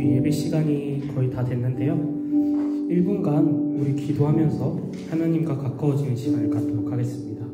우리 예배 시간이 거의 다 됐는데요. 1분간 우리 기도하면서 하나님과 가까워지는 시간을 갖도록 하겠습니다.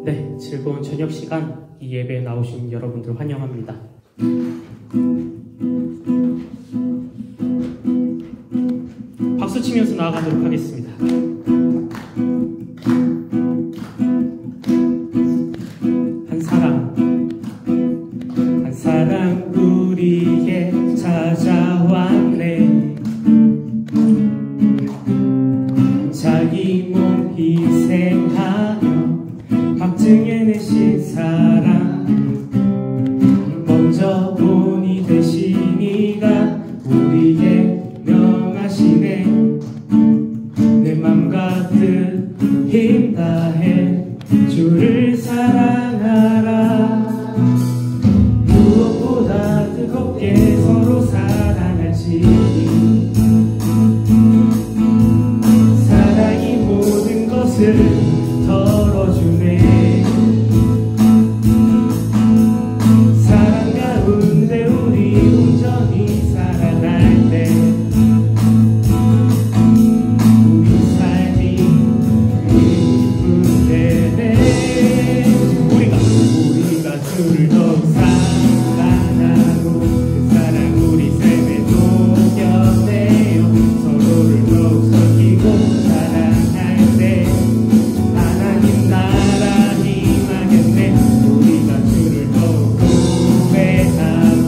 네, 즐거운 저녁 시간 이 예배에 나오신 여러분들 환영합니다. 박수 치면서 나아가도록 하겠습니다. 한 사랑 우리에게 찾아왔네. 자기 몸 희생하며 확증해내신 사랑, 먼저 본이 되신 이가 우리에게 명하시네. 내 맘과 뜻 힘 다해 주를 사랑하라. 무엇보다 뜨겁게 서로 사랑할지니 사랑이 모든 것을 덜어주네. 사랑 가운데 우리 온전히 살아갈 때 우리 삶이 기쁘네. 우리가 주를 더욱 사랑하고 그 사랑 우리 삶에 녹여내요. 서로를 더욱 섬기고 사랑할 때 하나님 나라 희망했네. 우리가 주를 더욱 고백하고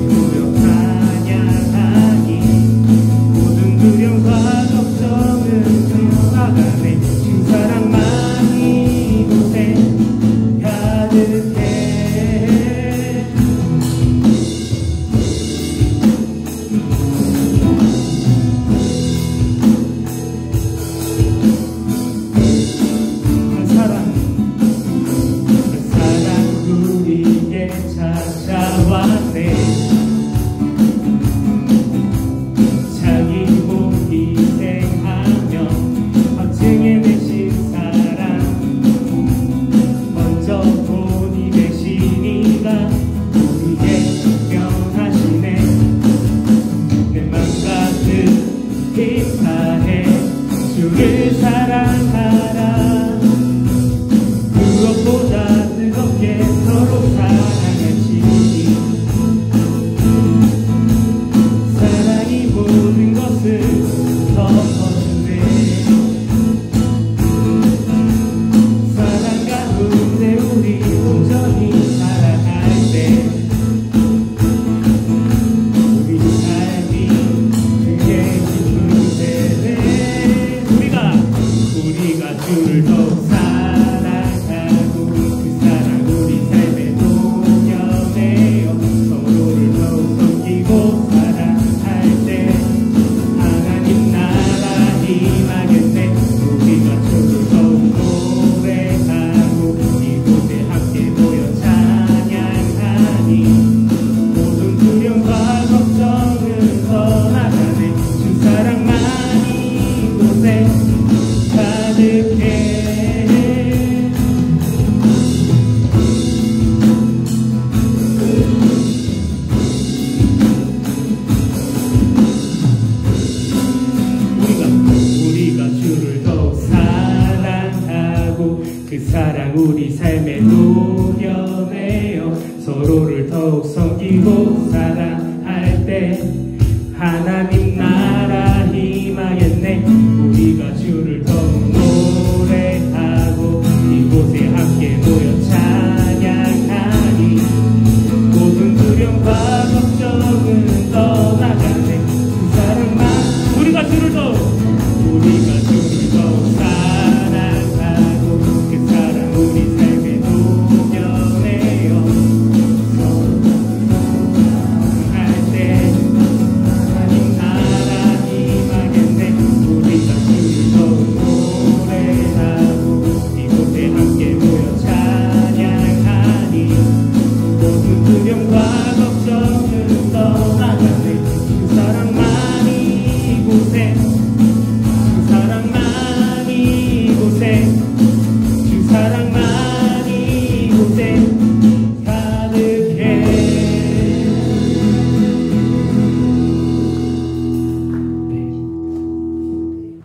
우리 찬양하니 모든 두려움과 걱정은 떠나가네. 주 사랑만이 곳에 가득해. 한 사랑 우리에게 찾아왔네. 자기 몸 희생하며 확증해내신 사랑, 먼저 본이 되신 이가 우리에게 명하시네. 내 맘과 뜻 힘 다해 주를 사랑하라. 무엇보다 뜨겁게 서로 사랑할지니 사랑이 모든 것을 덮어주네. 사랑 가운데 우리 온전히 살아갈 때 우리 삶이 그게 기쁜 때네. 우리가 주를 더욱 사랑하고 그 사랑 우리 삶에 녹여내요. 서로를 더욱 섬기고 사랑할 때 하나님 나라 희망했네. 우리가 주를 더욱 고백하고 이곳에 함께 모여 찬양하니 모든 두려움과 걱정은 떠나가네. 주 사랑만이 이곳에 가득해. 우리가 주를 더욱 사랑하고 그 사랑 우리 삶에 녹여내요. 서로를 더욱 섬기고 사랑할 때 하나님 나라 희망했네. 우리가 주를 주를 더 우리가 주를 더 사랑하고 그 사랑 우리 삶에 녹여내요. 할 때 하나님 나라 임하겠네. 우리가 주를 더 노래하고 이곳에 함께 모여 찬양하니 모든 두려움과 걱정은 떠나가네. 그 사랑만이 이곳에 그 사랑만이 이곳에 그 사랑만이 이곳에 가득해. 네.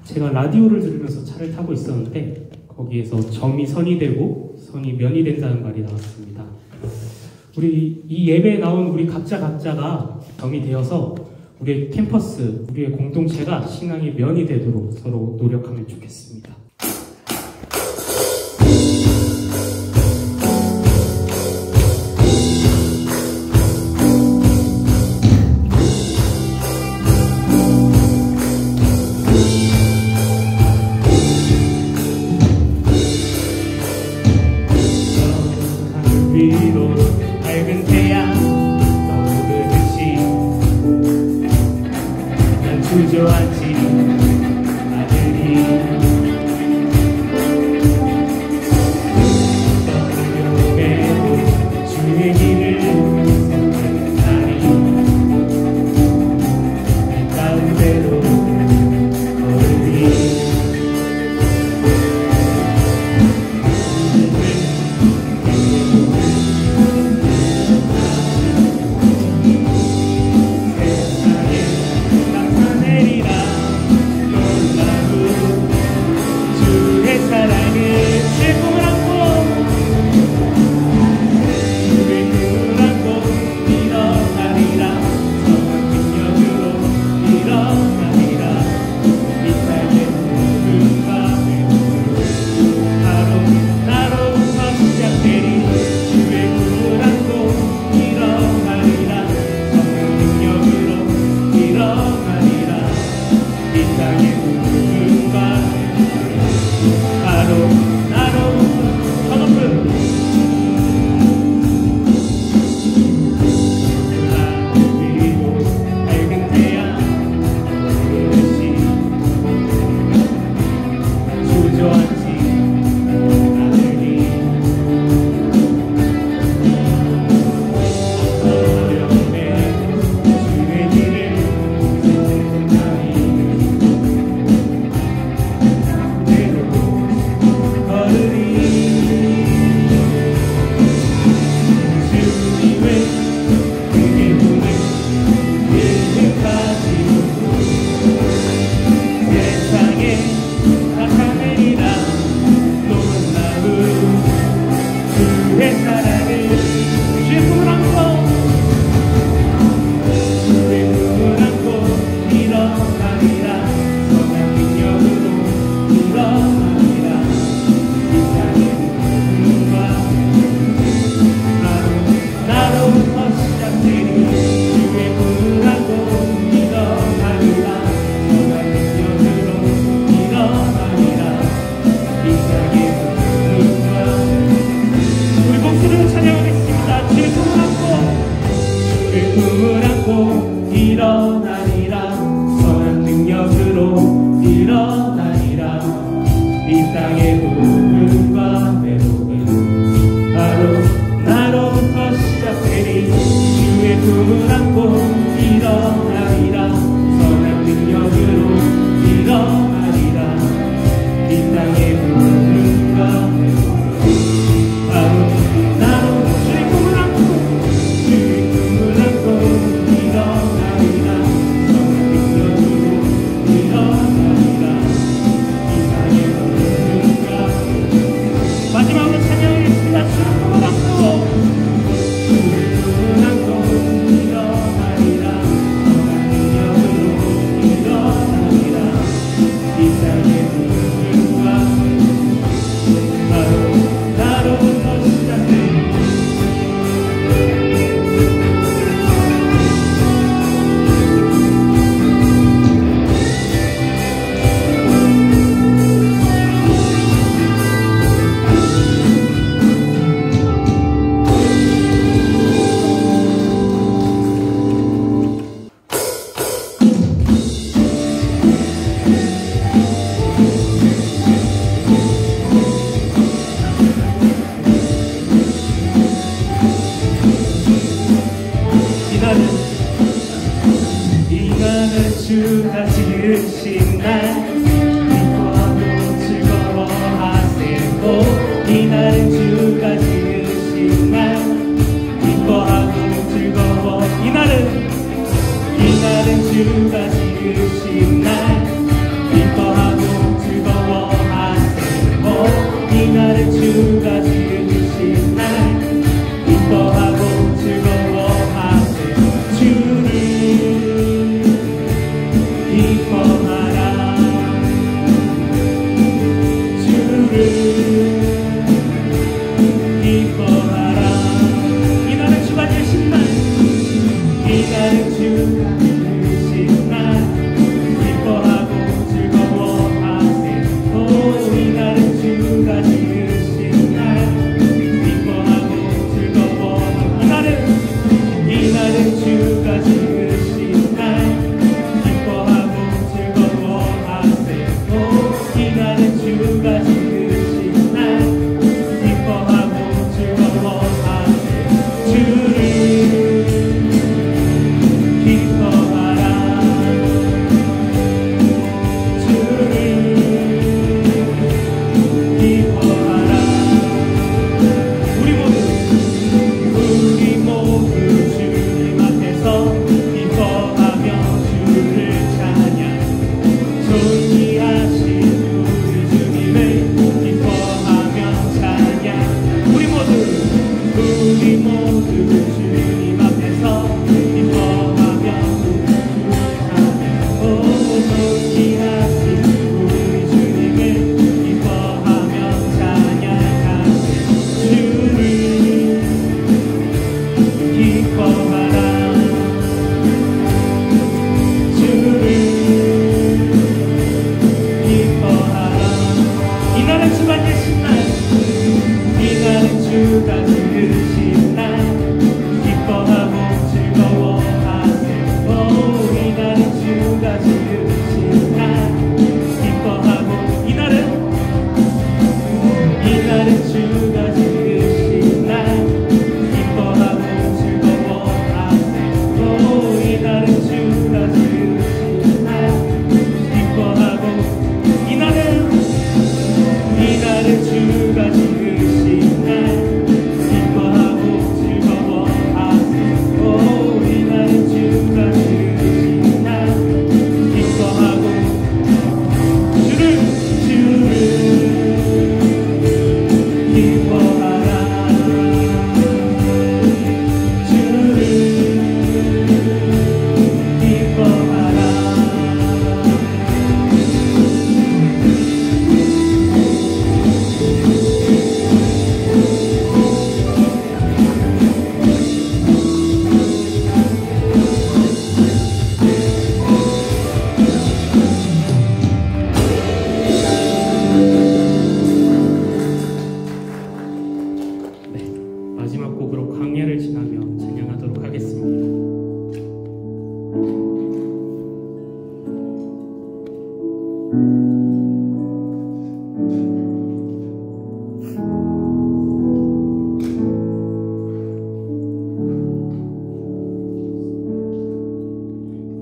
제가 라디오를 들으면서 차를 타고 있었는데 거기에서 점이 선이 되고 선이 면이 된다는 말이 나왔습니다. 우리 이 예배에 나온 우리 각자가 점이 되어서 우리의 캠퍼스, 우리의 공동체가 신앙의 면이 되도록 서로 노력하면 좋겠습니다. 하늘 위로 밝은 태양 떠오르듯이 난 주저앉지 아들이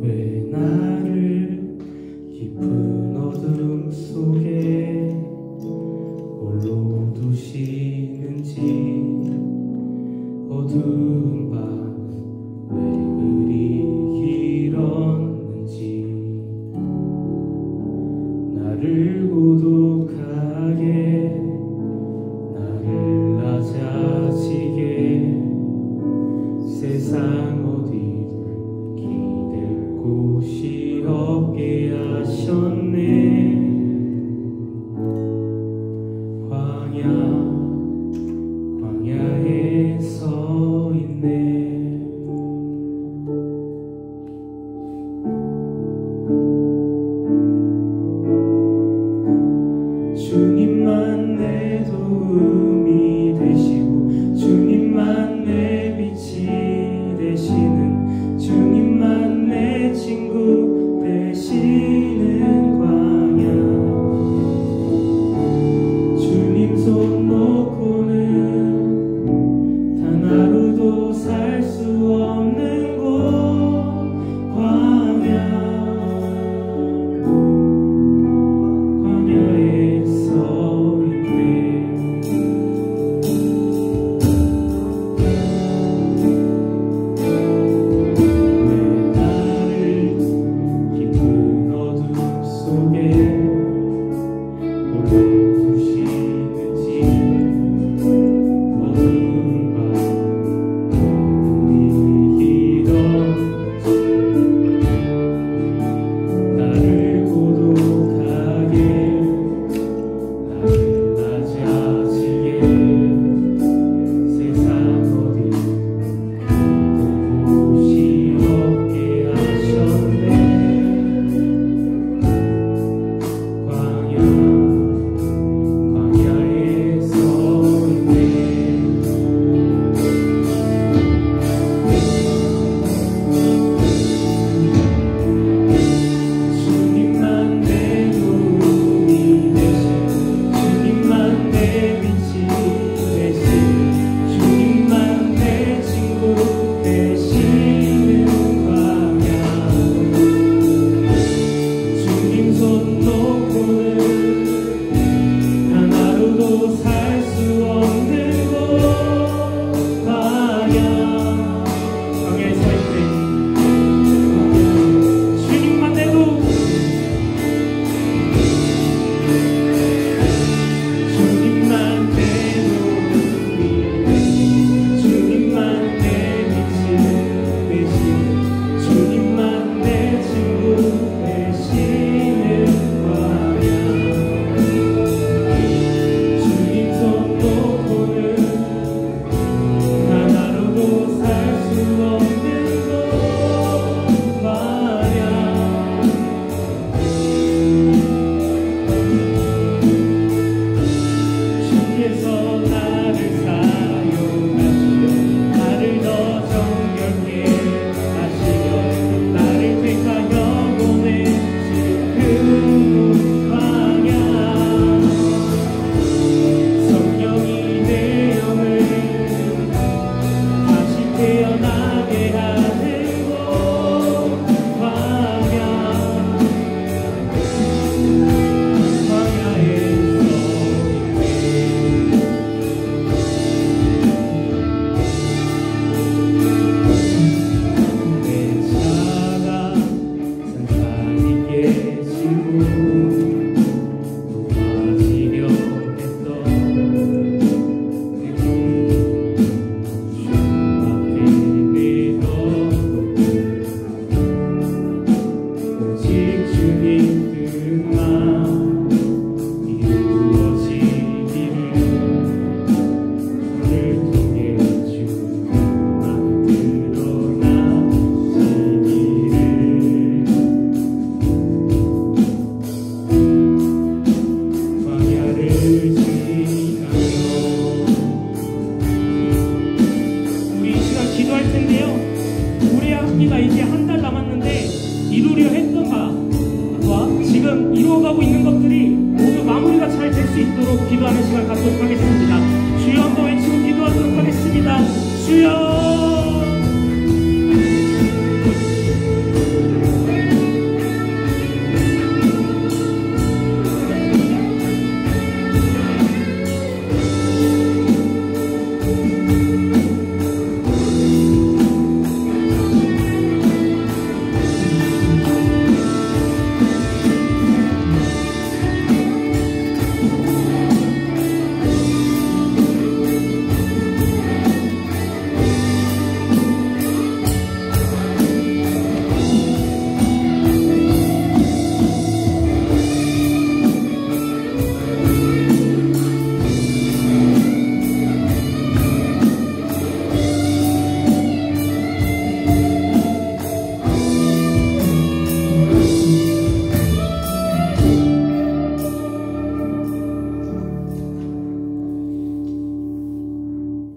왜 나를 깊은 어둠 속에 홀로 두시는지, 어두운 밤 왜 그리 길었는지, 나를 고독하게, 나를 낮아지게, 세상 어디를 기댈 곳이 없게 하셨네. 광야에 서 있네. 주님만 이루어가고 있는 것들이 모두 마무리가 잘 될 수 있도록 기도하는 시간 갖도록 하겠습니다. 주여 한번 외치고 기도하도록 하겠습니다. 주여.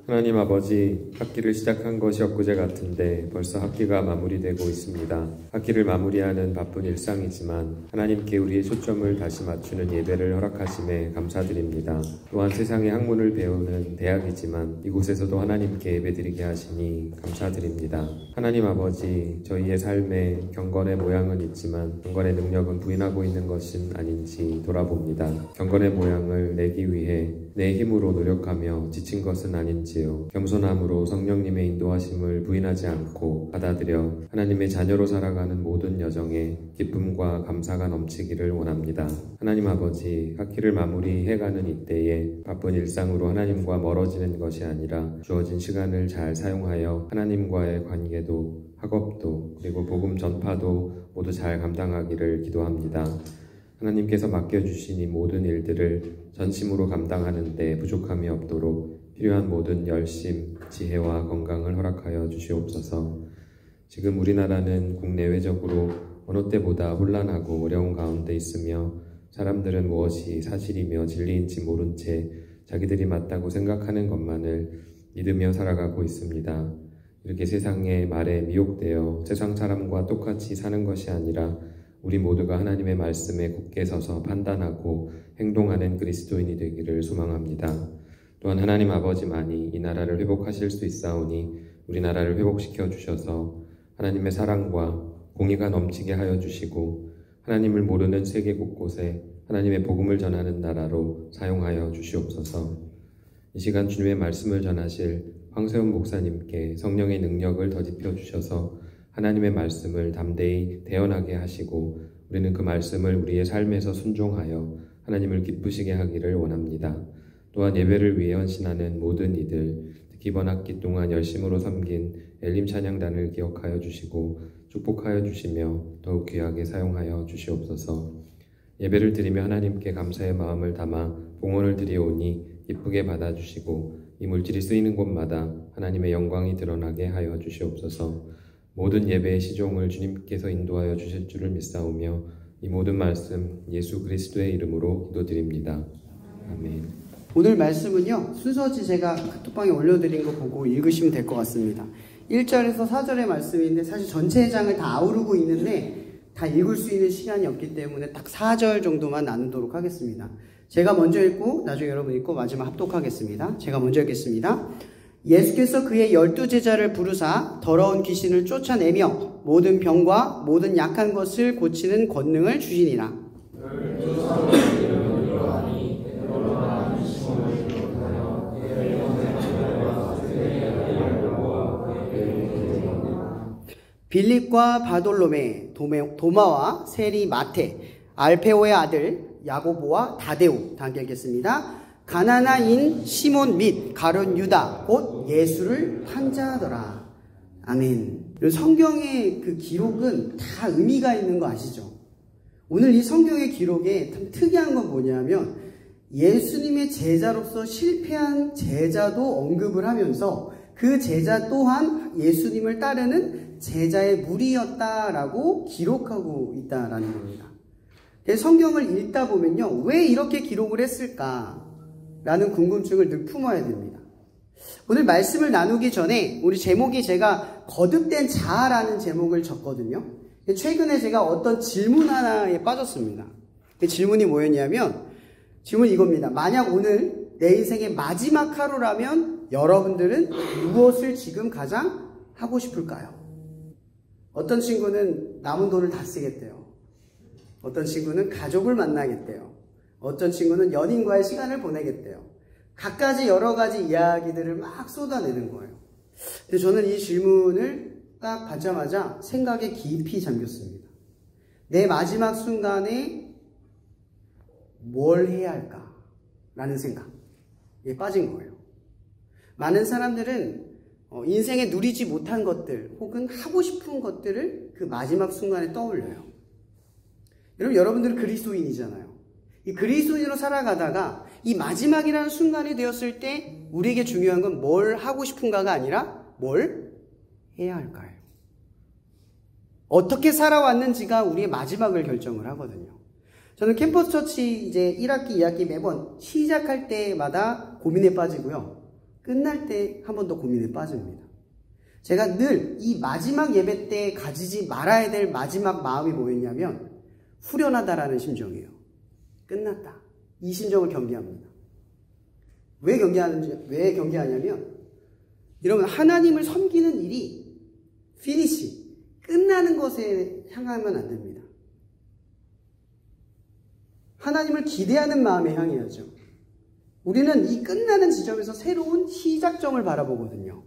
하나님 아버지, 학기를 시작한 것이 엊그제 같은데 벌써 학기가 마무리되고 있습니다. 학기를 마무리하는 바쁜 일상이지만 하나님께 우리의 초점을 다시 맞추는 예배를 허락하심에 감사드립니다. 또한 세상의 학문을 배우는 대학이지만 이곳에서도 하나님께 예배드리게 하시니 감사드립니다. 하나님 아버지, 저희의 삶에 경건의 모양은 있지만 경건의 능력은 부인하고 있는 것은 아닌지 돌아봅니다. 경건의 모양을 내기 위해 내 힘으로 노력하며 지친 것은 아닌지요. 겸손함으로 성령님의 인도하심을 부인하지 않고 받아들여 하나님의 자녀로 살아가는 모든 여정에 기쁨과 감사가 넘치기를 원합니다. 하나님 아버지, 학기를 마무리해가는 이때에 바쁜 일상으로 하나님과 멀어지는 것이 아니라 주어진 시간을 잘 사용하여 하나님과의 관계도 학업도 그리고 복음 전파도 모두 잘 감당하기를 기도합니다. 하나님께서 맡겨주신 이 모든 일들을 전심으로 감당하는 데 부족함이 없도록 필요한 모든 열심, 지혜와 건강을 허락하여 주시옵소서. 지금 우리나라는 국내외적으로 어느 때보다 혼란하고 어려운 가운데 있으며 사람들은 무엇이 사실이며 진리인지 모른 채 자기들이 맞다고 생각하는 것만을 믿으며 살아가고 있습니다. 이렇게 세상의 말에 미혹되어 세상 사람과 똑같이 사는 것이 아니라 우리 모두가 하나님의 말씀에 굳게 서서 판단하고 행동하는 그리스도인이 되기를 소망합니다. 또한 하나님 아버지만이 이 나라를 회복하실 수 있사오니 우리나라를 회복시켜 주셔서 하나님의 사랑과 공의가 넘치게 하여 주시고 하나님을 모르는 세계 곳곳에 하나님의 복음을 전하는 나라로 사용하여 주시옵소서. 이 시간 주님의 말씀을 전하실 황세훈 목사님께 성령의 능력을 더집혀 주셔서 하나님의 말씀을 담대히 대언하게 하시고 우리는 그 말씀을 우리의 삶에서 순종하여 하나님을 기쁘시게 하기를 원합니다. 또한 예배를 위해 헌신하는 모든 이들, 특히 이번 학기 동안 열심으로 섬긴 엘림 찬양단을 기억하여 주시고 축복하여 주시며 더욱 귀하게 사용하여 주시옵소서. 예배를 드리며 하나님께 감사의 마음을 담아 봉헌을 드리오니 기쁘게 받아주시고 이 물질이 쓰이는 곳마다 하나님의 영광이 드러나게 하여 주시옵소서. 모든 예배의 시종을 주님께서 인도하여 주실 줄을 믿사오며 이 모든 말씀 예수 그리스도의 이름으로 기도드립니다. 아멘. 오늘 말씀은요, 순서지 제가 카톡방에 올려드린 거 보고 읽으시면 될 것 같습니다. 1절에서 4절의 말씀인데 사실 전체 장을 다 아우르고 있는데 다 읽을 수 있는 시간이 없기 때문에 딱 4절 정도만 나누도록 하겠습니다. 제가 먼저 읽고 나중에 여러분 읽고 마지막 합독하겠습니다. 제가 먼저 읽겠습니다. 예수께서 그의 12제자를 부르사 더러운 귀신을 쫓아내며 모든 병과 모든 약한 것을 고치는 권능을 주시니라. 빌립과 바돌로메, 도마와 세리 마테, 알페오의 아들 야고보와 다데오, 다 읽겠습니다. 가나나인 시몬 및 가룟 유다 곧 예수를 판자하더라. 아멘. 성경의 그 기록은 다 의미가 있는 거 아시죠? 오늘 이 성경의 기록에 참 특이한 건 뭐냐면 예수님의 제자로서 실패한 제자도 언급을 하면서 그 제자 또한 예수님을 따르는 제자의 무리였다라고 기록하고 있다라는 겁니다. 성경을 읽다 보면요, 왜 이렇게 기록을 했을까라는 궁금증을 늘 품어야 됩니다. 오늘 말씀을 나누기 전에 우리 제목이 제가 거듭된 자아라는 제목을 줬거든요. 최근에 제가 어떤 질문 하나에 빠졌습니다. 그 질문이 뭐였냐면, 질문이 이겁니다. 만약 오늘 내 인생의 마지막 하루라면 여러분들은 무엇을 지금 가장 하고 싶을까요? 어떤 친구는 남은 돈을 다 쓰겠대요. 어떤 친구는 가족을 만나겠대요. 어떤 친구는 연인과의 시간을 보내겠대요. 각가지 여러 가지 이야기들을 막 쏟아내는 거예요. 근데 저는 이 질문을 딱 받자마자 생각에 깊이 잠겼습니다. 내 마지막 순간에 뭘 해야 할까? 라는 생각에 빠진 거예요. 많은 사람들은 인생에 누리지 못한 것들 혹은 하고 싶은 것들을 그 마지막 순간에 떠올려요. 여러분들은 그리스도인이잖아요. 이 그리스도인으로 살아가다가 이 마지막이라는 순간이 되었을 때 우리에게 중요한 건 뭘 하고 싶은가가 아니라 뭘 해야 할까요? 어떻게 살아왔는지가 우리의 마지막을 결정을 하거든요. 저는 캠퍼스 처치 이제 1학기, 2학기 매번 시작할 때마다 고민에 빠지고요. 끝날 때 한 번 더 고민에 빠집니다. 제가 늘 이 마지막 예배 때 가지지 말아야 될 마지막 마음이 뭐였냐면 후련하다라는 심정이에요. 끝났다. 이 심정을 경계합니다. 왜 경계하냐면 여러분 하나님을 섬기는 일이 피니시, 끝나는 것에 향하면 안 됩니다. 하나님을 기대하는 마음에 향해야죠. 우리는 이 끝나는 지점에서 새로운 시작점을 바라보거든요.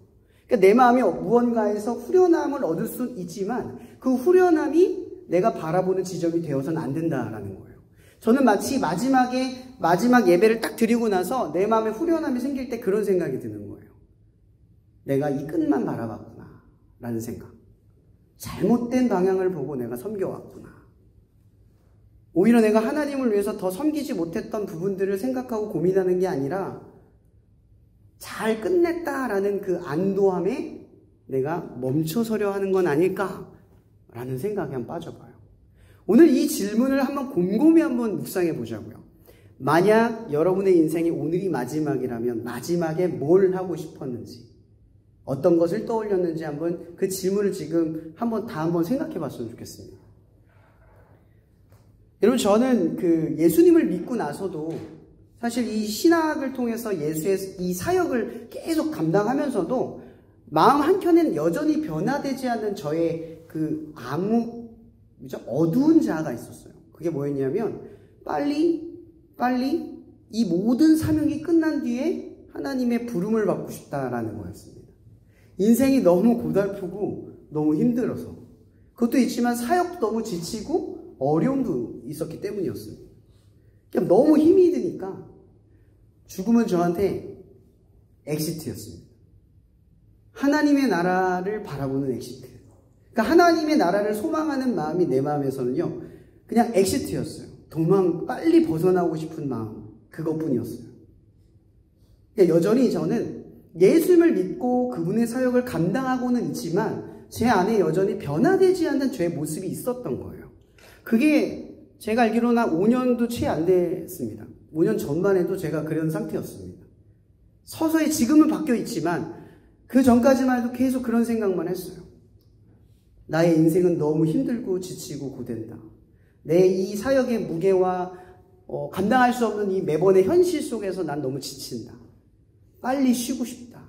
그러니까 내 마음이 무언가에서 후련함을 얻을 수 있지만 그 후련함이 내가 바라보는 지점이 되어서는 안 된다라는 거예요. 저는 마치 마지막 예배를 딱 드리고 나서 내 마음에 후련함이 생길 때 그런 생각이 드는 거예요. 내가 이 끝만 바라봤구나 라는 생각. 잘못된 방향을 보고 내가 섬겨왔구나. 오히려 내가 하나님을 위해서 더 섬기지 못했던 부분들을 생각하고 고민하는 게 아니라 잘 끝냈다라는 그 안도함에 내가 멈춰서려 하는 건 아닐까라는 생각에 한번 빠져봐요. 오늘 이 질문을 한번 곰곰이 한번 묵상해 보자고요. 만약 여러분의 인생이 오늘이 마지막이라면 마지막에 뭘 하고 싶었는지, 어떤 것을 떠올렸는지 한번 그 질문을 지금 한번 생각해 봤으면 좋겠습니다. 여러분, 저는 예수님을 믿고 나서도 사실 이 신학을 통해서 예수의 이 사역을 계속 감당하면서도 마음 한켠엔 여전히 변화되지 않는 저의 어두운 자아가 있었어요. 그게 뭐였냐면 빨리 이 모든 사명이 끝난 뒤에 하나님의 부름을 받고 싶다라는 거였습니다. 인생이 너무 고달프고 너무 힘들어서, 그것도 있지만 사역도 너무 지치고 어려움도 있었기 때문이었습니다. 그냥 너무 힘이 드니까 죽음은 저한테 엑시트였습니다. 하나님의 나라를 바라보는 엑시트. 그러니까 하나님의 나라를 소망하는 마음이 내 마음에서는요, 그냥 엑시트였어요. 빨리 벗어나고 싶은 마음, 그것뿐이었어요. 그러니까 여전히 저는 예수님을 믿고 그분의 사역을 감당하고는 있지만 제 안에 여전히 변화되지 않는 저의 모습이 있었던 거예요. 그게 제가 알기로는 한 5년도 채 안 됐습니다. 5년 전만 해도 제가 그런 상태였습니다. 서서히 지금은 바뀌어 있지만 그 전까지만 해도 계속 그런 생각만 했어요. 나의 인생은 너무 힘들고 지치고 고된다. 내 이 사역의 무게와 감당할 수 없는 이 매번의 현실 속에서 난 너무 지친다. 빨리 쉬고 싶다.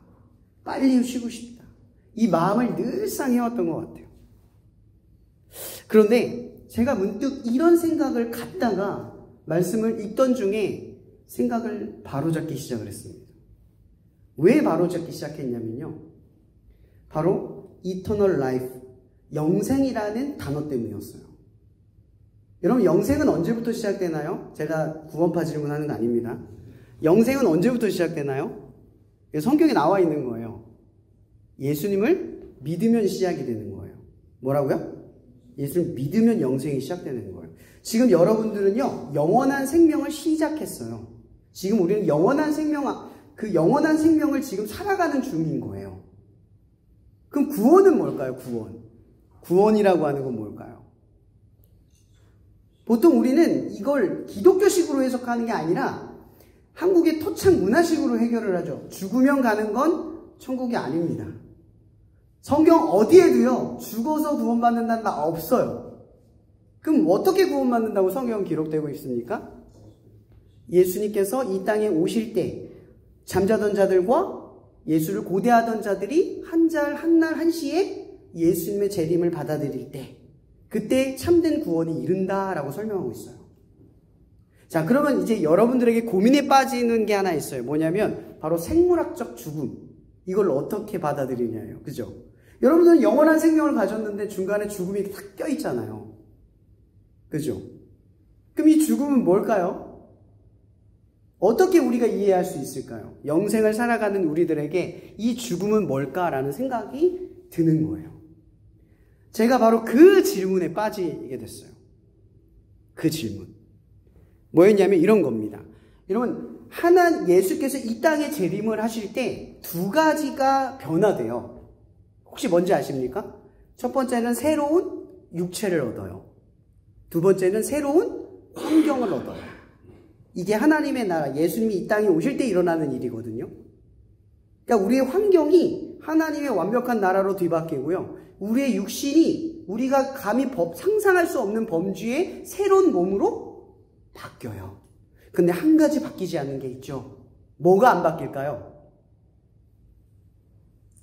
빨리 쉬고 싶다. 이 마음을 늘상 해왔던 것 같아요. 그런데 제가 문득 이런 생각을 갖다가 말씀을 읽던 중에 생각을 바로잡기 시작을 했습니다. 왜 바로잡기 시작했냐면요, 바로 eternal life, 영생이라는 단어 때문이었어요. 여러분, 영생은 언제부터 시작되나요? 제가 구원파 질문하는 거 아닙니다. 영생은 언제부터 시작되나요? 성경에 나와 있는 거예요. 예수님을 믿으면 시작이 되는 거예요. 뭐라고요? 예수를 믿으면 영생이 시작되는 거예요. 지금 여러분들은요, 영원한 생명을 시작했어요. 지금 우리는 영원한 생명을 지금 살아가는 중인 거예요. 그럼 구원은 뭘까요? 구원이라고 하는 건 뭘까요? 보통 우리는 이걸 기독교식으로 해석하는 게 아니라 한국의 토착 문화식으로 해결을 하죠. 죽으면 가는 건 천국이 아닙니다. 성경 어디에도요, 죽어서 구원받는다는 말 없어요. 그럼 어떻게 구원받는다고 성경은 기록되고 있습니까? 예수님께서 이 땅에 오실 때 잠자던 자들과 예수를 고대하던 자들이 한 날 한시에 예수님의 재림을 받아들일 때 그때 참된 구원이 이른다라고 설명하고 있어요. 자, 그러면 이제 여러분들에게 고민에 빠지는 게 하나 있어요. 뭐냐면 바로 생물학적 죽음. 이걸 어떻게 받아들이냐예요. 그죠? 여러분들은 영원한 생명을 가졌는데 중간에 죽음이 탁 껴있잖아요. 그죠? 그럼 이 죽음은 뭘까요? 어떻게 우리가 이해할 수 있을까요? 영생을 살아가는 우리들에게 이 죽음은 뭘까라는 생각이 드는 거예요. 제가 바로 그 질문에 빠지게 됐어요. 그 질문. 뭐였냐면 이런 겁니다. 여러분, 예수께서 이 땅에 재림을 하실 때 두 가지가 변화돼요. 혹시 뭔지 아십니까? 첫 번째는 새로운 육체를 얻어요. 두 번째는 새로운 환경을 얻어요. 이게 하나님의 나라, 예수님이 이 땅에 오실 때 일어나는 일이거든요. 그러니까 우리의 환경이 하나님의 완벽한 나라로 뒤바뀌고요. 우리의 육신이 우리가 감히 상상할 수 없는 범주의 새로운 몸으로 바뀌어요. 근데 한 가지 바뀌지 않는 게 있죠. 뭐가 안 바뀔까요?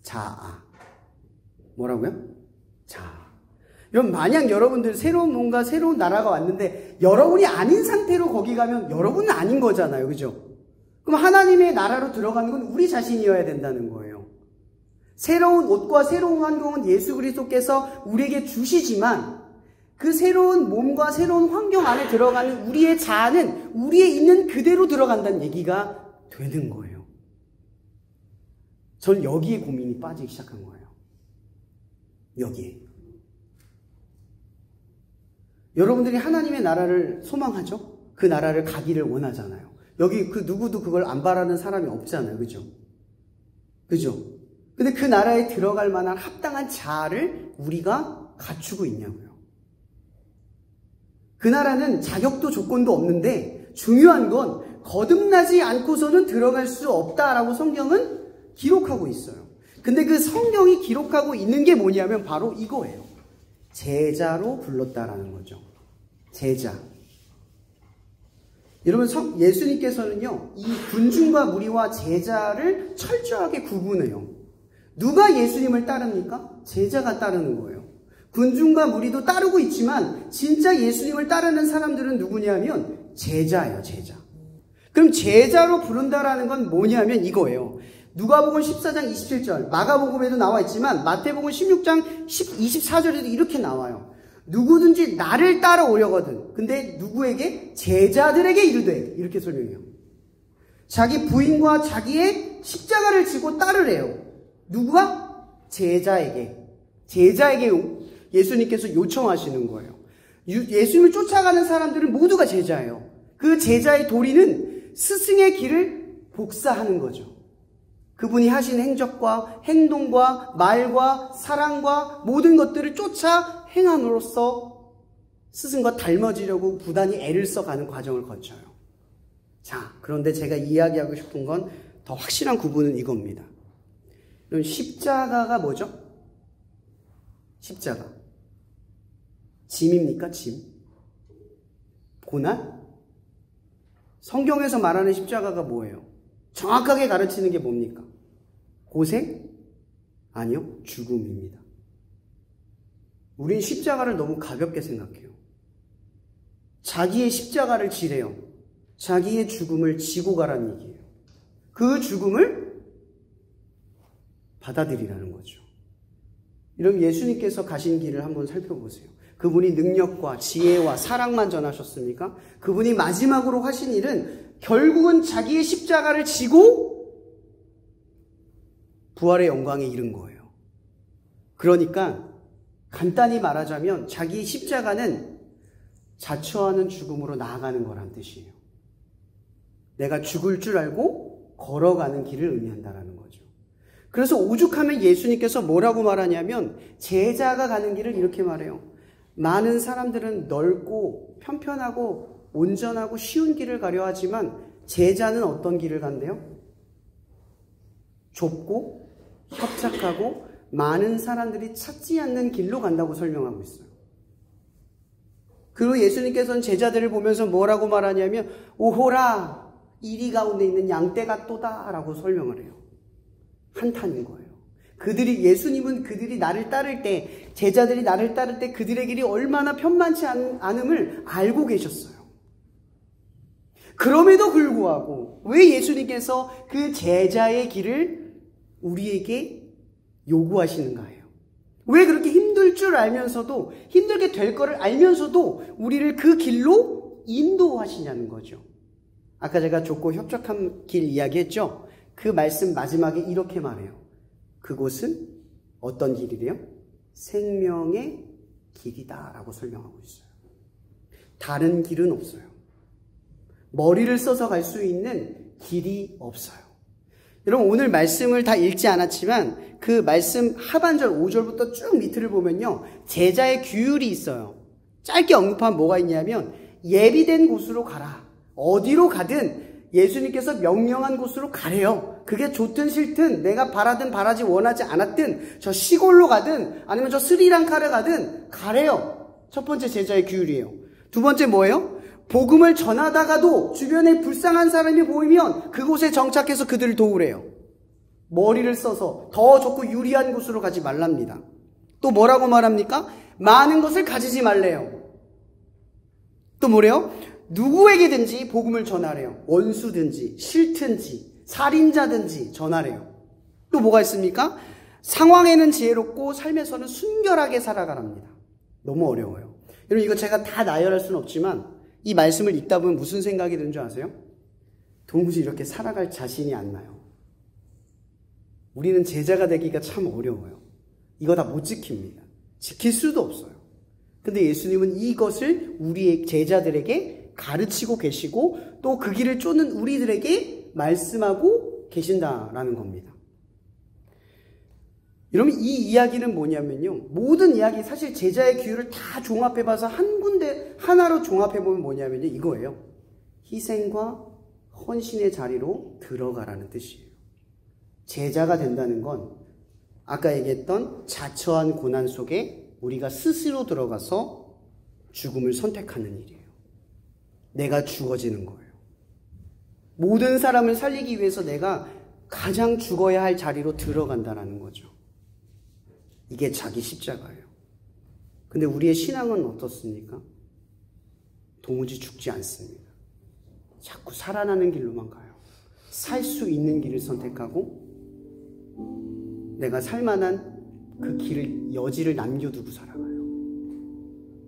자아. 뭐라고요? 자아. 여러분, 만약 여러분들 새로운 뭔가 새로운 나라가 왔는데 여러분이 아닌 상태로 거기 가면 여러분은 아닌 거잖아요. 그죠? 그럼 하나님의 나라로 들어가는 건 우리 자신이어야 된다는 거예요. 새로운 옷과 새로운 환경은 예수 그리스도께서 우리에게 주시지만 그 새로운 몸과 새로운 환경 안에 들어가는 우리의 자아는 우리에 있는 그대로 들어간다는 얘기가 되는 거예요. 전 여기에 고민이 빠지기 시작한 거예요. 여기에. 여러분들이 하나님의 나라를 소망하죠? 그 나라를 가기를 원하잖아요. 여기 그 누구도 그걸 안 바라는 사람이 없잖아요. 그죠? 그죠? 근데 그 나라에 들어갈 만한 합당한 자아를 우리가 갖추고 있냐고요. 그 나라는 자격도 조건도 없는데 중요한 건 거듭나지 않고서는 들어갈 수 없다라고 성경은 기록하고 있어요. 근데 그 성경이 기록하고 있는 게 뭐냐면 바로 이거예요. 제자로 불렀다라는 거죠. 제자. 여러분, 예수님께서는요, 이 군중과 무리와 제자를 철저하게 구분해요. 누가 예수님을 따릅니까? 제자가 따르는 거예요. 군중과 무리도 따르고 있지만 진짜 예수님을 따르는 사람들은 누구냐면 제자예요, 제자. 그럼 제자로 부른다라는 건 뭐냐면 이거예요. 누가복음 14장 27절, 마가복음에도 나와 있지만 마태복음 16장 24절에도 이렇게 나와요. 누구든지 나를 따라오려거든. 근데 누구에게? 제자들에게 이르되. 이렇게 설명해요. 자기 부인과 자기의 십자가를 지고 따르래요. 누가? 제자에게. 제자에게 예수님께서 요청하시는 거예요. 예수님을 쫓아가는 사람들은 모두가 제자예요. 그 제자의 도리는 스승의 길을 복사하는 거죠. 그분이 하신 행적과 행동과 말과 사랑과 모든 것들을 쫓아 행함으로써 스승과 닮아지려고 부단히 애를 써가는 과정을 거쳐요. 자, 그런데 제가 이야기하고 싶은 건 더 확실한 구분은 이겁니다. 그럼 십자가가 뭐죠? 십자가. 짐입니까? 짐? 고난? 성경에서 말하는 십자가가 뭐예요? 정확하게 가르치는 게 뭡니까? 고생? 아니요, 죽음입니다. 우린 십자가를 너무 가볍게 생각해요. 자기의 십자가를 지래요. 자기의 죽음을 지고 가라는 얘기예요. 그 죽음을 받아들이라는 거죠. 여러분, 예수님께서 가신 길을 한번 살펴보세요. 그분이 능력과 지혜와 사랑만 전하셨습니까? 그분이 마지막으로 하신 일은 결국은 자기의 십자가를 지고 부활의 영광에 이른 거예요. 그러니까 간단히 말하자면 자기의 십자가는 자처하는 죽음으로 나아가는 거란 뜻이에요. 내가 죽을 줄 알고 걸어가는 길을 의미한다라는 거죠. 그래서 오죽하면 예수님께서 뭐라고 말하냐면 제자가 가는 길을 이렇게 말해요. 많은 사람들은 넓고 편편하고 온전하고 쉬운 길을 가려 하지만 제자는 어떤 길을 간대요? 좁고 협착하고 많은 사람들이 찾지 않는 길로 간다고 설명하고 있어요. 그리고 예수님께서는 제자들을 보면서 뭐라고 말하냐면 오호라 이리 가운데 있는 양떼가 또다 라고 설명을 해요. 한탄인 거예요. 예수님은 그들이 나를 따를 때, 제자들이 나를 따를 때 그들의 길이 얼마나 편만치 않음을 알고 계셨어요. 그럼에도 불구하고 왜 예수님께서 그 제자의 길을 우리에게 요구하시는가요? 왜 그렇게 힘들 줄 알면서도, 힘들게 될 거를 알면서도 우리를 그 길로 인도하시냐는 거죠. 아까 제가 좁고 협착한 길 이야기했죠? 그 말씀 마지막에 이렇게 말해요. 그곳은 어떤 길이래요? 생명의 길이다 라고 설명하고 있어요. 다른 길은 없어요. 머리를 써서 갈 수 있는 길이 없어요. 여러분 오늘 말씀을 다 읽지 않았지만 그 말씀 하반절 5절부터 쭉 밑을 보면요. 제자의 규율이 있어요. 짧게 언급하면 뭐가 있냐면 예비된 곳으로 가라. 어디로 가든 예수님께서 명령한 곳으로 가래요. 그게 좋든 싫든 내가 바라든 바라지 원하지 않았든 저 시골로 가든 아니면 저 스리랑카를 가든 가래요. 첫 번째 제자의 규율이에요. 두 번째 뭐예요? 복음을 전하다가도 주변에 불쌍한 사람이 보이면 그곳에 정착해서 그들을 도우래요. 머리를 써서 더 좋고 유리한 곳으로 가지 말랍니다. 또 뭐라고 말합니까? 많은 것을 가지지 말래요. 또 뭐래요? 누구에게든지 복음을 전하래요. 원수든지 싫든지 살인자든지 전하래요. 또 뭐가 있습니까? 상황에는 지혜롭고 삶에서는 순결하게 살아가랍니다. 너무 어려워요. 여러분 이거 제가 다 나열할 수는 없지만 이 말씀을 읽다 보면 무슨 생각이 드는 줄 아세요? 도무지 이렇게 살아갈 자신이 안 나요. 우리는 제자가 되기가 참 어려워요. 이거 다 못 지킵니다. 지킬 수도 없어요. 근데 예수님은 이것을 우리의 제자들에게 가르치고 계시고 또 그 길을 쫓는 우리들에게 말씀하고 계신다라는 겁니다. 여러분 이 이야기는 뭐냐면요. 모든 이야기 사실 제자의 규율을 다 종합해봐서 한 군데 하나로 종합해보면 뭐냐면요. 이거예요. 희생과 헌신의 자리로 들어가라는 뜻이에요. 제자가 된다는 건 아까 얘기했던 자처한 고난 속에 우리가 스스로 들어가서 죽음을 선택하는 일이에요. 내가 죽어지는 거예요. 모든 사람을 살리기 위해서 내가 가장 죽어야 할 자리로 들어간다는 거죠. 이게 자기 십자가예요. 근데 우리의 신앙은 어떻습니까? 도무지 죽지 않습니다. 자꾸 살아나는 길로만 가요. 살 수 있는 길을 선택하고 내가 살만한 그 길을, 여지를 남겨두고 살아가요.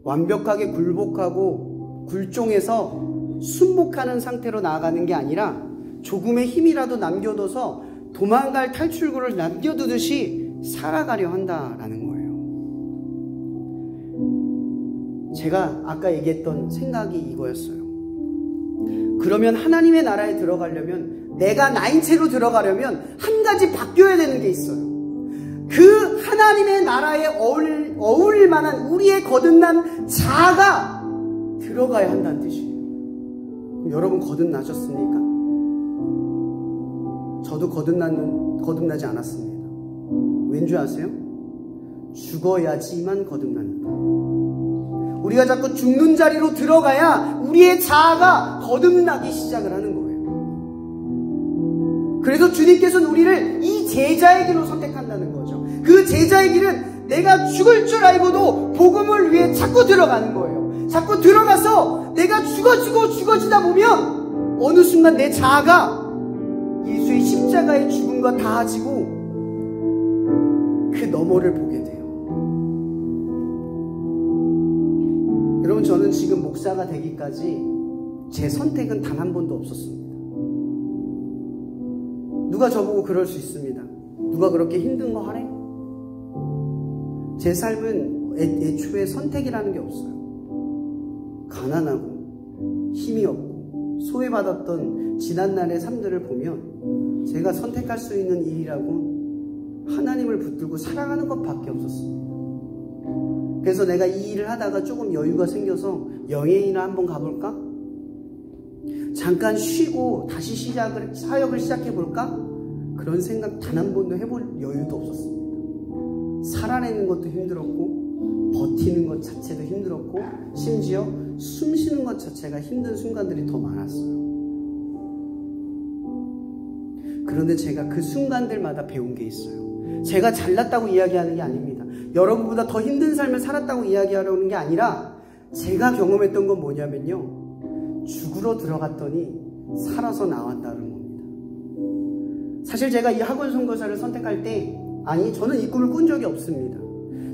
완벽하게 굴복하고 굴종해서 순복하는 상태로 나아가는 게 아니라 조금의 힘이라도 남겨둬서 도망갈 탈출구를 남겨두듯이 살아가려 한다라는 거예요. 제가 아까 얘기했던 생각이 이거였어요. 그러면 하나님의 나라에 들어가려면, 내가 나인 채로 들어가려면 한 가지 바뀌어야 되는 게 있어요. 그 하나님의 나라에 어울릴 만한 우리의 거듭난 자아가 들어가야 한다는 뜻이에요. 그럼 여러분 거듭나셨습니까? 저도 거듭나지 않았습니다. 왠지 아세요? 죽어야지만 거듭납니다. 우리가 자꾸 죽는 자리로 들어가야 우리의 자아가 거듭나기 시작을 하는 거예요. 그래서 주님께서는 우리를 이 제자의 길로 선택한다는 거죠. 그 제자의 길은 내가 죽을 줄 알고도 복음을 위해 자꾸 들어가는 거예요. 자꾸 들어가서 내가 죽어지다 보면 어느 순간 내 자아가 예수의 십자가의 죽음과 닿아지고 그 너머를 보게 돼요. 여러분, 저는 지금 목사가 되기까지 제 선택은 단 한 번도 없었습니다. 누가 저보고 그럴 수 있습니다. 누가 그렇게 힘든 거 하래? 제 삶은 애초에 선택이라는 게 없어요. 가난하고 힘이 없고 소외받았던 지난날의 삶들을 보면 제가 선택할 수 있는 일이라고 하나님을 붙들고 살아가는 것밖에 없었습니다. 그래서 내가 이 일을 하다가 조금 여유가 생겨서 여행이나 한번 가볼까? 잠깐 쉬고 다시 사역을 시작해볼까? 그런 생각 단 한 번도 해볼 여유도 없었습니다. 살아내는 것도 힘들었고 버티는 것 자체도 힘들었고 심지어 숨 쉬는 것 자체가 힘든 순간들이 더 많았어요. 그런데 제가 그 순간들마다 배운 게 있어요. 제가 잘났다고 이야기하는 게 아닙니다. 여러분보다 더 힘든 삶을 살았다고 이야기하려는 게 아니라 제가 경험했던 건 뭐냐면요, 죽으러 들어갔더니 살아서 나왔다는 겁니다. 사실 제가 이 학원 선교사를 선택할 때, 저는 이 꿈을 꾼 적이 없습니다.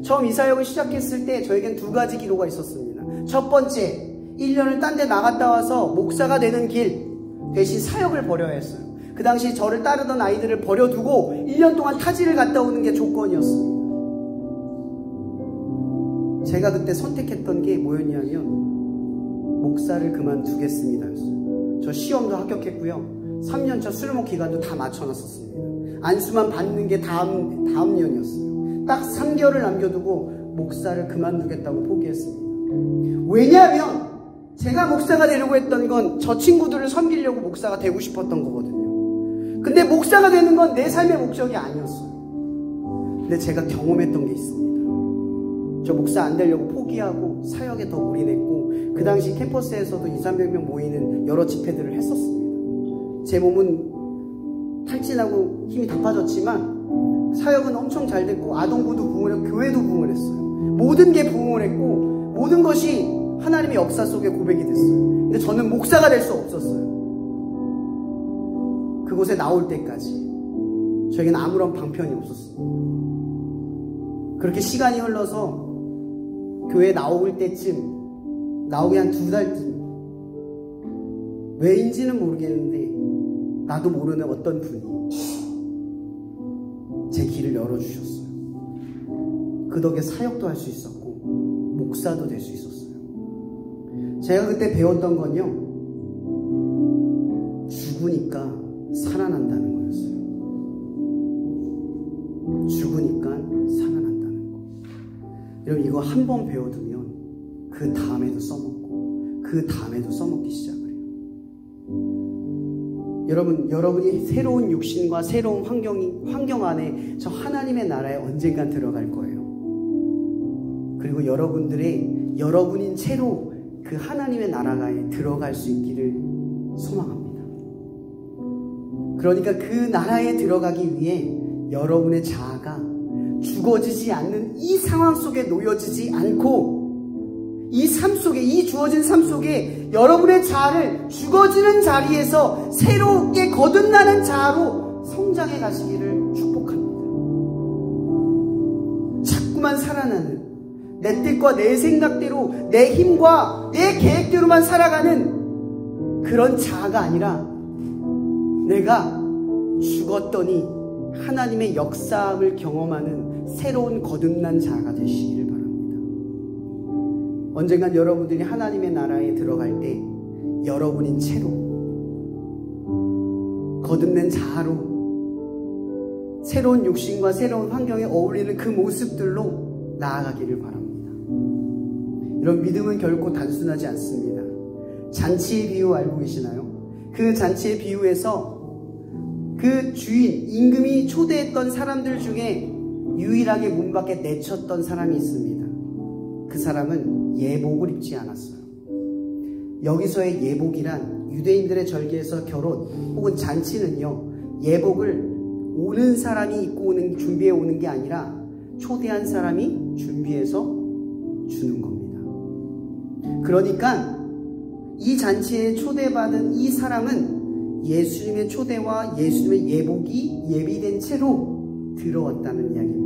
처음 이 사역을 시작했을 때 저에겐 두 가지 기로가 있었습니다. 첫 번째, 1년을 딴 데 나갔다 와서 목사가 되는 길 대신 사역을 버려야 했어요. 그 당시 저를 따르던 아이들을 버려두고 1년 동안 타지를 갔다 오는 게 조건이었습니다. 제가 그때 선택했던 게 뭐였냐면 목사를 그만두겠습니다였어요. 저 시험도 합격했고요. 3년차 수료목 기간도 다 맞춰놨었습니다. 안수만 받는 게 다음 년이었어요. 딱 3개월을 남겨두고 목사를 그만두겠다고 포기했습니다. 왜냐하면 제가 목사가 되려고 했던 건 저 친구들을 섬기려고 목사가 되고 싶었던 거거든요. 근데 목사가 되는 건 내 삶의 목적이 아니었어요. 근데 제가 경험했던 게 있습니다. 저 목사 안 되려고 포기하고 사역에 더 올인했고, 그 당시 캠퍼스에서도 200~300명 모이는 여러 집회들을 했었습니다. 제 몸은 탈진하고 힘이 다 빠졌지만 사역은 엄청 잘 됐고, 아동부도 부흥을 했고, 교회도 부흥을 했어요. 모든 게 부흥을 했고, 모든 것이 하나님의 역사 속에 고백이 됐어요. 근데 저는 목사가 될 수 없었어요. 그곳에 나올 때까지 저에게는 아무런 방편이 없었습니다. 그렇게 시간이 흘러서 교회에 나올 때쯤, 나오기 한 2달쯤, 왜인지는 모르겠는데 나도 모르는 어떤 분이 제 길을 열어주셨어요. 그 덕에 사역도 할 수 있었고 목사도 될 수 있었어요. 제가 그때 배웠던 건요, 죽으니까 살아난다는 거였어요. 죽으니까 살아난다는 거. 여러분, 이거 한 번 배워두면 그 다음에도 써먹고 그 다음에도 써먹기 시작을 해요. 여러분이 새로운 육신과 새로운 환경 안에 저 하나님의 나라에 언젠간 들어갈 거예요. 그리고 여러분인 채로 그 하나님의 나라에 들어갈 수 있기를 소망합니다. 그러니까 그 나라에 들어가기 위해 여러분의 자아가 죽어지지 않는 이 상황 속에 놓여지지 않고, 이 삶 속에, 이 주어진 삶 속에 여러분의 자아를 죽어지는 자리에서 새롭게 거듭나는 자아로 성장해 가시기를 축복합니다. 자꾸만 살아나는, 내 뜻과 내 생각대로, 내 힘과 내 계획대로만 살아가는 그런 자아가 아니라, 내가 죽었더니 하나님의 역사함을 경험하는 새로운 거듭난 자아가 되시기를 바랍니다. 언젠간 여러분들이 하나님의 나라에 들어갈 때 여러분인 채로 거듭난 자아로 새로운 육신과 새로운 환경에 어울리는 그 모습들로 나아가기를 바랍니다. 여러분, 믿음은 결코 단순하지 않습니다. 잔치의 비유 알고 계시나요? 그 잔치의 비유에서 그 주인, 임금이 초대했던 사람들 중에 유일하게 문 밖에 내쳤던 사람이 있습니다. 그 사람은 예복을 입지 않았어요. 여기서의 예복이란 유대인들의 절기에서 결혼 혹은 잔치는요, 예복을 오는 사람이 입고 준비해 오는 게 아니라 초대한 사람이 준비해서 주는 겁니다. 그러니까 이 잔치에 초대받은 이 사람은 예수님의 초대와 예수님의 예복이 예비된 채로 들어왔다는 이야기입니다.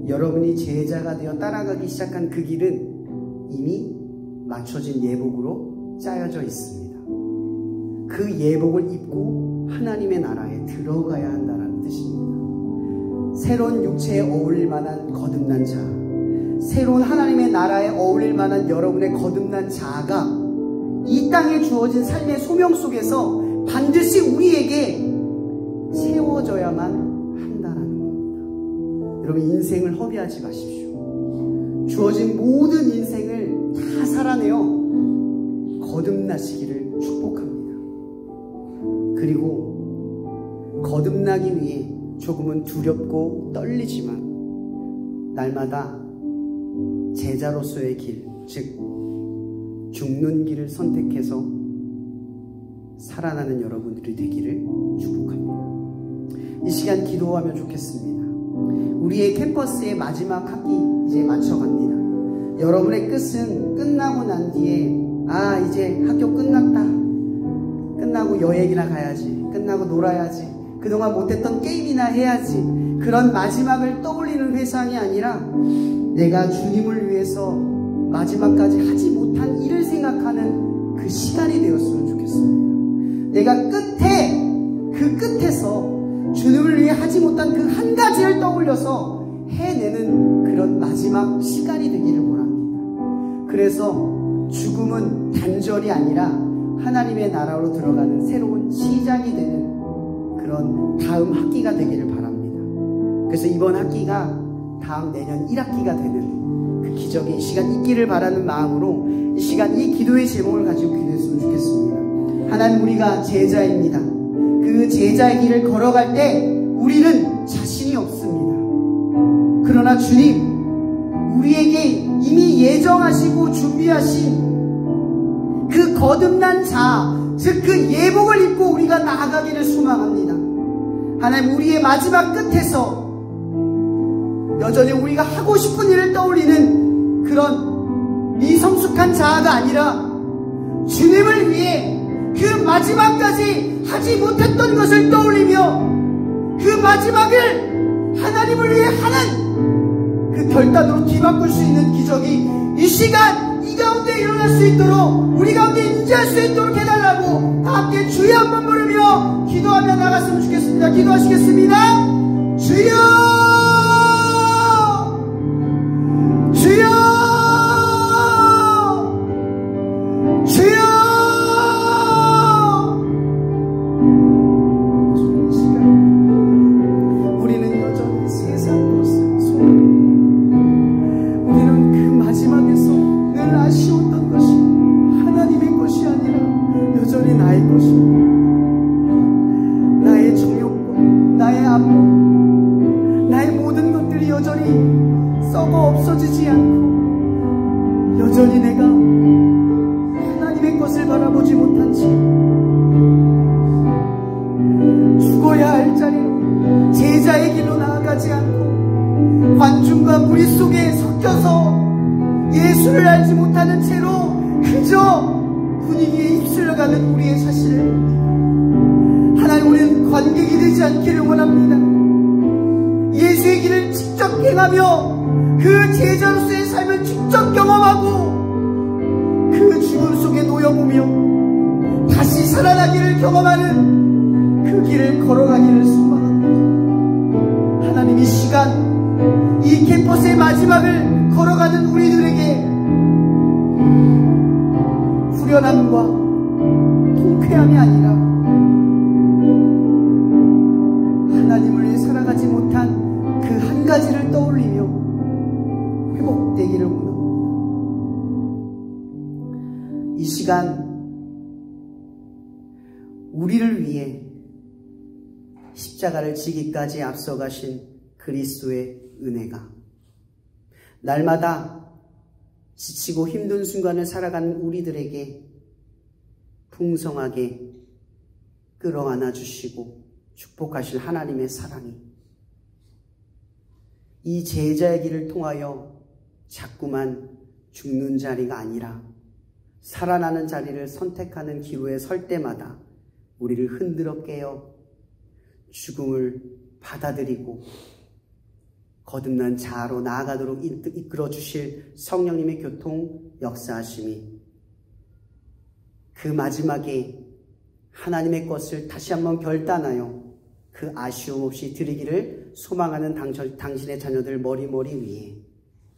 여러분이 제자가 되어 따라가기 시작한 그 길은 이미 맞춰진 예복으로 짜여져 있습니다. 그 예복을 입고 하나님의 나라에 들어가야 한다는 뜻입니다. 새로운 육체에 어울릴 만한 거듭난 자아, 새로운 하나님의 나라에 어울릴 만한 여러분의 거듭난 자아가 이 땅에 주어진 삶의 소명 속에서 반드시 우리에게 채워져야만 한다는 겁니다. 여러분, 인생을 허비하지 마십시오. 주어진 모든 인생을 다 살아내어 거듭나시기를 축복합니다. 그리고 거듭나기 위해 조금은 두렵고 떨리지만 날마다 제자로서의 길, 즉 죽는 길을 선택해서 살아나는 여러분들이 되기를 축복합니다. 이 시간 기도하면 좋겠습니다. 우리의 캠퍼스의 마지막 학기 이제 마쳐갑니다. 여러분의 끝은 끝나고 난 뒤에 이제 학교 끝났다, 끝나고 여행이나 가야지, 끝나고 놀아야지, 그동안 못했던 게임이나 해야지, 그런 마지막을 떠올리는 회상이 아니라 내가 주님을 위해서 마지막까지 하지 못한 일을 생각하는 그 시간이 되었으면 좋겠습니다. 내가 그 끝에서 주님을 위해 하지 못한 그 한 가지를 떠올려서 해내는 그런 마지막 시간이 되기를 원합니다. 그래서 죽음은 단절이 아니라 하나님의 나라로 들어가는 새로운 시작이 되는 그런 다음 학기가 되기를 바랍니다. 그래서 이번 학기가 다음 내년 1학기가 되는 그 기적의 시간 있기를 바라는 마음으로 이 시간 이 기도의 제목을 가지고 기도했으면 좋겠습니다. 하나님, 우리가 제자입니다. 그 제자의 길을 걸어갈 때 우리는 자신이 없습니다. 그러나 주님, 우리에게 이미 예정하시고 준비하신 그 거듭난 자, 즉 그 예복을 입고 우리가 나아가기를 소망합니다. 하나님, 우리의 마지막 끝에서 여전히 우리가 하고 싶은 일을 떠올리는 그런 미성숙한 자아가 아니라 주님을 위해 그 마지막까지 하지 못했던 것을 떠올리며 그 마지막을 하나님을 위해 하는 그 결단으로 뒤바꿀 수 있는 기적이 이 시간 이 가운데 일어날 수 있도록, 우리 가운데 인지할 수 있도록 해달라고 다 함께 주여 한번 부르며 기도하며 나갔으면 좋겠습니다. 기도하시겠습니다. 주여, 주여, 주여. 우리는 여전히 세상 것을 소망합니다. 우리는 그 마지막에서 늘 아쉬웠던 것이 하나님의 것이 아니라 여전히 나의 것입니다. 나의 정욕과 나의 안목, 나의 모든 것들이 여전히 썩어 없어지지 않고 여전히 내가 하나님의 것을 바라보지 못한 채 죽어야 할 자리로 제자의 길로 나아가지 않고 관중과 무리 속에 섞여서 예수를 알지 못하는 채로 그저 분위기에 휩쓸려가는 우리의 자신을 봅니다. 하나님, 우리는 관객이 되지 않기를 원합니다. 예수의 길을 직접 행하며 그 제자로서의 삶을 직접 경험하고 그 죽음 속에 놓여보며 다시 살아나기를 경험하는 그 길을 걸어가기를 소망합니다. 하나님, 이 시간 이 캠퍼스의 마지막을 걸어가는 우리들에게 후련함과 통쾌함이 아니라 하나님을 위해 살아가지 못한 그 한 가지를 떠올리며 회복되기를 원합니다. 이 시간 우리를 위해 십자가를 지기까지 앞서가신 그리스도의 은혜가 날마다 지치고 힘든 순간을 살아가는 우리들에게 풍성하게 끌어안아 주시고 축복하실 하나님의 사랑이 이 제자의 길을 통하여 자꾸만 죽는 자리가 아니라 살아나는 자리를 선택하는 기로에 설 때마다 우리를 흔들어 깨어 죽음을 받아들이고 거듭난 자아로 나아가도록 이끌어 주실 성령님의 교통 역사하심이 그 마지막에 하나님의 것을 다시 한번 결단하여 그 아쉬움 없이 드리기를 소망하는 당신의 자녀들 머리머리 위에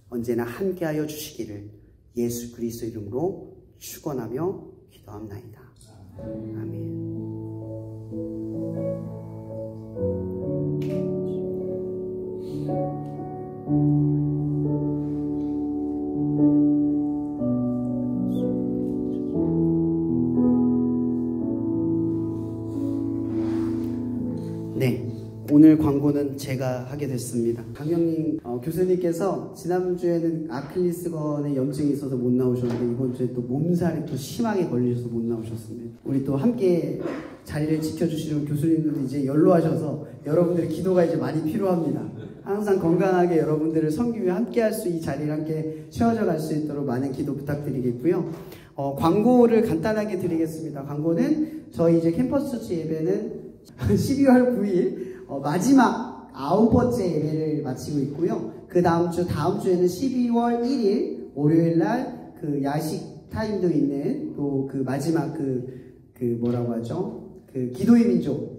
언제나 함께하여 주시기를 예수 그리스도 이름으로 축원하며 기도합나이다. 아멘. 네, 오늘 광고는 제가 하게 됐습니다. 강영님 교수님께서 지난주에는 아킬레스건에 염증이 있어서 못 나오셨는데 이번 주에 또 몸살이 또 심하게 걸리셔서 못 나오셨습니다. 우리 또 함께 자리를 지켜주시는 교수님들도 이제 연로하셔서 여러분들의 기도가 이제 많이 필요합니다. 항상 건강하게 여러분들을 섬기며 함께 할 수 이 자리를 함께 채워져 갈 수 있도록 많은 기도 부탁드리겠고요. 광고를 간단하게 드리겠습니다. 광고는 저희 이제 캠퍼스 처치 예배는 12월 9일 마지막 9번째 예배를 마치고 있고요. 그 다음 주에는 12월 1일 월요일 날 그 야식 타임도 있는 또 그 마지막 뭐라고 하죠? 그 기도의 민족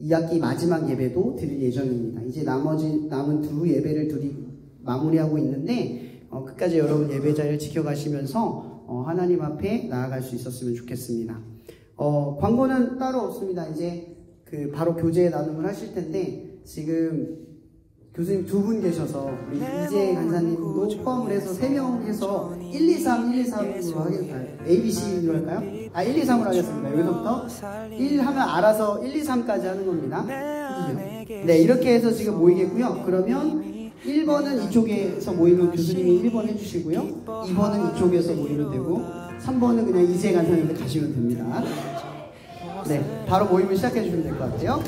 2학기 마지막 예배도 드릴 예정입니다. 이제 남은 두 예배를 마무리하고 있는데 끝까지 여러분 예배 자리를 지켜가시면서 하나님 앞에 나아갈 수 있었으면 좋겠습니다. 광고는 따로 없습니다. 이제 바로 교제 나눔을 하실 텐데 지금 교수님 두 분 계셔서 우리 이재 간사님도 포함을 해서 3명 해서 1, 2, 3으로 하겠나요? ABC로 할까요? 1, 2, 3으로 하겠습니다. 여기서부터 1 하면 알아서 1, 2, 3까지 하는 겁니다. 네, 이렇게 해서 지금 모이겠고요. 그러면 1번은 이쪽에서 모이면 교수님이 1번 해주시고요. 2번은 이쪽에서 모이면 되고 3번은 그냥 이재 간사님한테 가시면 됩니다. 네, 바로 모임을 시작해 주시면 될 것 같아요.